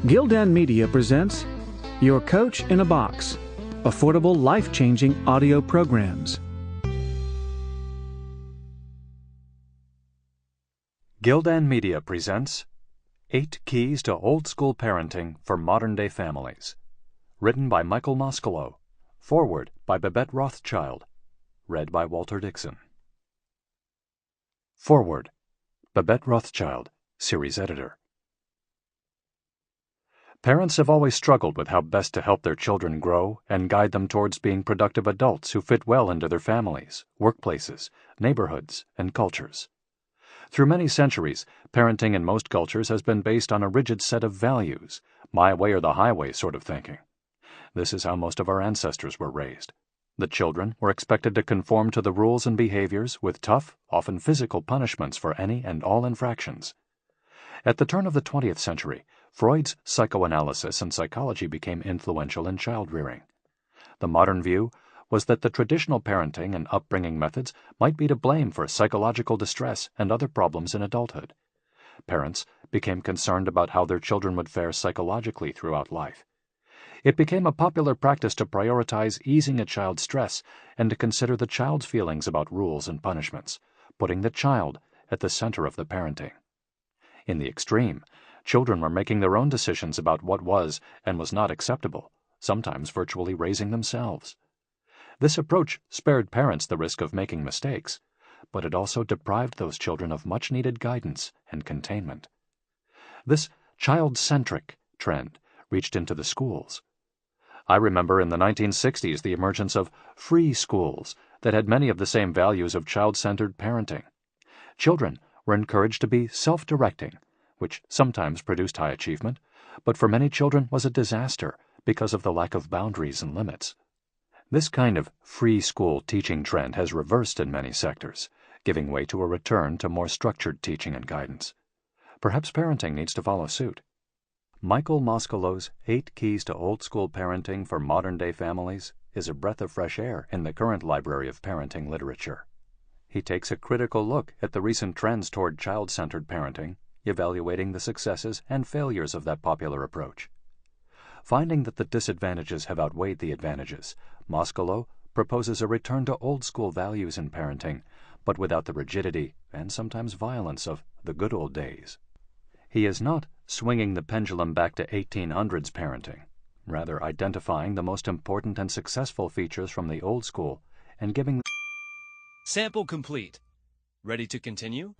Gildan Media presents Your Coach in a Box, affordable, life-changing audio programs. Gildan Media presents 8 Keys to Old School Parenting for Modern-Day Families. Written by Michael Moskalow. Foreword by Babette Rothschild. Read by Walter Dixon. Foreword. Babette Rothschild, Series Editor. Parents have always struggled with how best to help their children grow and guide them towards being productive adults who fit well into their families, workplaces, neighborhoods, and cultures. Through many centuries, parenting in most cultures has been based on a rigid set of values, my way or the highway sort of thinking. This is how most of our ancestors were raised. The children were expected to conform to the rules and behaviors with tough, often physical punishments for any and all infractions. At the turn of the 20th century, Freud's psychoanalysis and psychology became influential in child-rearing. The modern view was that the traditional parenting and upbringing methods might be to blame for psychological distress and other problems in adulthood. Parents became concerned about how their children would fare psychologically throughout life. It became a popular practice to prioritize easing a child's stress and to consider the child's feelings about rules and punishments, putting the child at the center of the parenting. In the extreme, children were making their own decisions about what was and was not acceptable, sometimes virtually raising themselves. This approach spared parents the risk of making mistakes, but it also deprived those children of much-needed guidance and containment. This child-centric trend reached into the schools. I remember in the 1960s the emergence of free schools that had many of the same values of child-centered parenting. Children were encouraged to be self-directing, which sometimes produced high achievement, but for many children was a disaster because of the lack of boundaries and limits. This kind of free school teaching trend has reversed in many sectors, giving way to a return to more structured teaching and guidance. Perhaps parenting needs to follow suit. Michael Moskalow's 8 Keys to Old School Parenting for Modern-Day Families is a breath of fresh air in the current library of parenting literature. He takes a critical look at the recent trends toward child-centered parenting, evaluating the successes and failures of that popular approach. Finding that the disadvantages have outweighed the advantages, Moskalow proposes a return to old-school values in parenting, but without the rigidity and sometimes violence of the good old days. He is not swinging the pendulum back to 1800s parenting, rather identifying the most important and successful features from the old school and giving. Sample complete. Ready to continue?